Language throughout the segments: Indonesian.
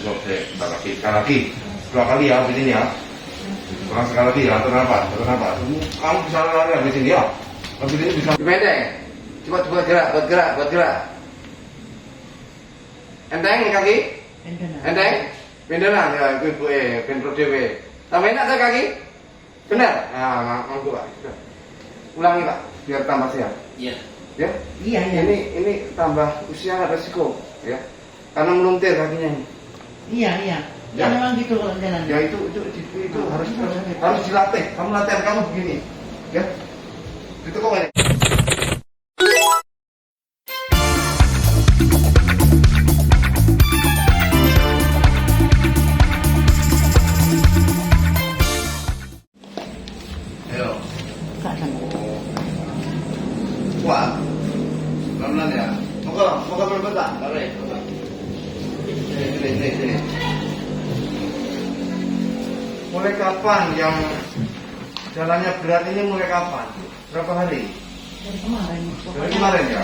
Besok saya sekali lagi, 2 kali ya habis ini ya. Kurang sekali lagi ya, atau apa? Kamu bisa lari habis ini ya. Habis ini bisa. Pendek. Coba buat gerak. Enteng kaki? Enteng. Pendenan ya, ibu penro dewe. Tambah enak saya kaki? Benar? Nah, manggu Pak. Ulangi Pak, biar tambah sehat. Iya. Ya? Iya. Ini tambah usia resiko, ya. Karena meluntir kakinya ini. Iya. Ya memang gitu kalau jalan. Ya itu harus dilatih. Kamu latihan kamu begini, ya. Itu kok banyak. Ayo. Kuat. Pelan-pelan ya. Moga berbentak. Tarik. Sini. Mulai kapan yang jalannya berat ini mulai kapan? Berapa hari? Dari kemarin ya?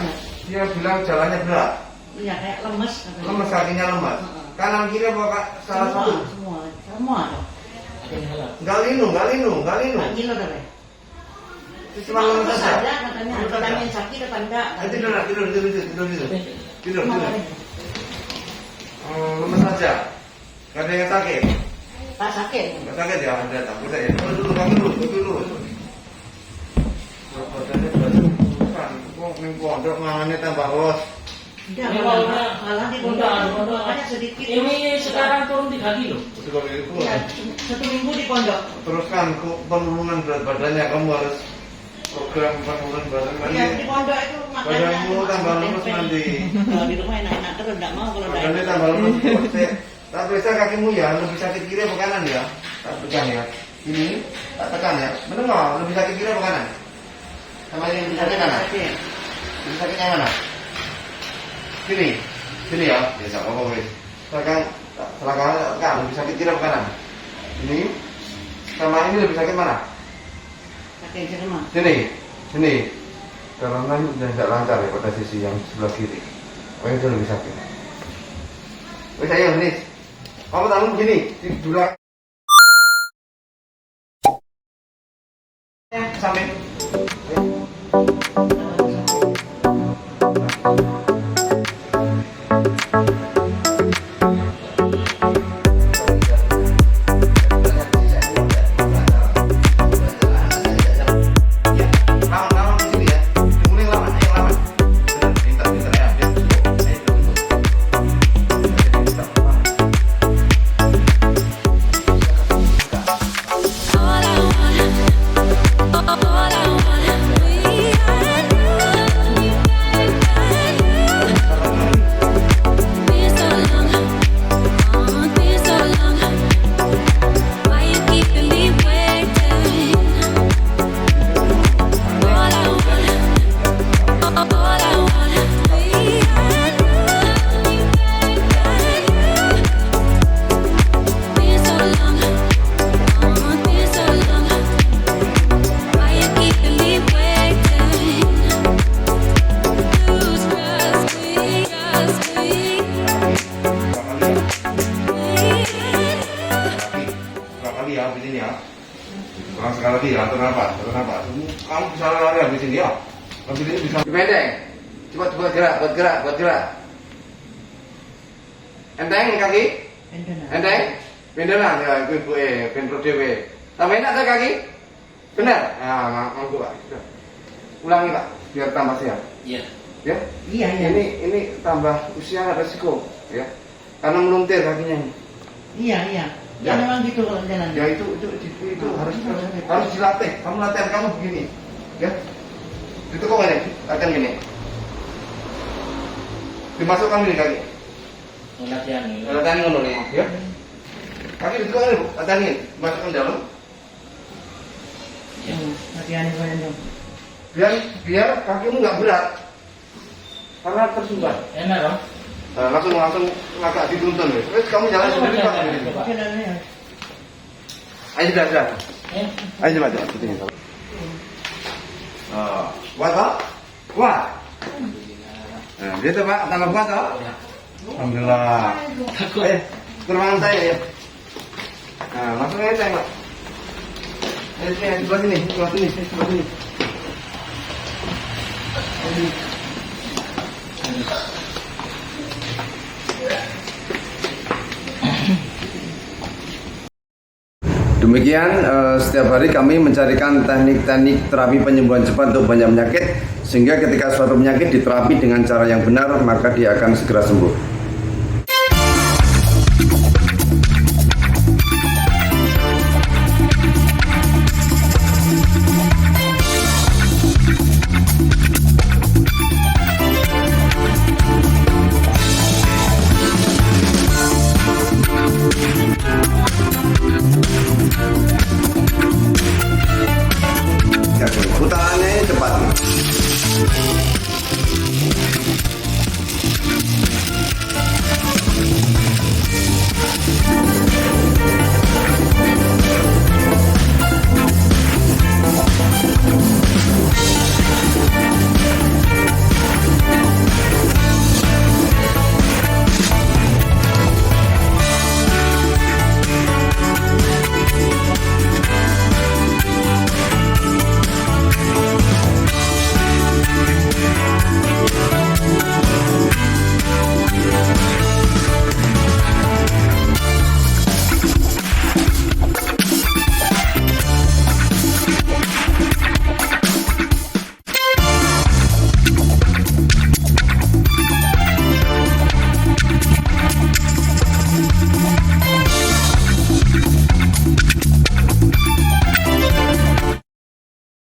Dia bilang jalannya berat. Iya kayak lemes. Lemes kakinya lemas. Kanan kiri apa salah satu? Semua. Enggak linu. Gila deh. Itu cuma lemes saja. Katanya vitamin sakit apa enggak? Tidur. Lemes saja. Gak ada yang sakit. Pak sakit. Gak sakit ya, ada takut saya. Dulu. Badannya bukan. Kok pondok mangane tambah bos. Enggak, malah di pondok. Makanya sedikit. Ini sekarang turun 3 kilo. Iya, 1 minggu di pondok. Teruskan penurunan berat badannya, kamu harus program penurunan badan Iya, nanti. di pondok itu makanya. Badanmu tambah lemes nanti. Kalau di rumah enak-enak terus enggak mau kalau enggak. Badannya tambah lemes. Tak periksa kakimu ya, lebih sakit kiri apa kanan ya? Tak tekan ya. Ini tak tekan ya. Benar nggak? Lebih sakit kiri apa kanan? Sama ini lebih sakit kanan. Lebih sakitnya mana? Sini ya. Biasa apa wes. Selangkah lebih sakit kiri apa kanan? Ini sama ini lebih sakit mana? Sakit semua. Sini. Karena ini sudah tidak lancar ya pada sisi yang sebelah kiri. Oh itu lebih sakit. Wes ayo nih. Kamu tangan begini, dulu. Sampai. Habis ini ya. Kurang sekali lagi ya, atau apa? Kamu bisa lari habis ini ya. Habis ini bisa. Pendek. Coba gerak. Enteng kaki? Enteng. Pendenan ya, ibu penro dewe. Tambah enak saya kaki? Benar? Nah, manggu Pak. Ulangi Pak, biar tambah sehat. Iya. Ya? Iya. Ini tambah usia resiko, ya. Karena meluntir kakinya ini. Iya. Ya memang gitu kalau jalan. Ya itu harus dilatih. Kamu latihan kamu begini, ya. Itu kok banyak latihan gini. Dimasukkan ini kaki. Latihan ini. Latihan ngono nih, ya. Kaki itu kan latihan ini, masukkan dalam. Iya. Latihan itu dong. Biar kakimu nggak berat, karena tersumbat. Enak dong. Langsung agak dituntun, ya. Terus kamu jalan sendiri Pak. Ayo sudah. Ayo coba. Kuat Pak? Kuat. Nah, dia tuh Pak, tambah kuat Pak. Alhamdulillah. ke ruangan saya ya. Nah, langsung aja saya, Pak. Ayo, sebelah sini, sebelah sini, sebelah sini. Demikian setiap hari kami mencarikan teknik-teknik terapi penyembuhan cepat untuk banyak penyakit, sehingga ketika suatu penyakit diterapi dengan cara yang benar maka dia akan segera sembuh. Putarannya cepat.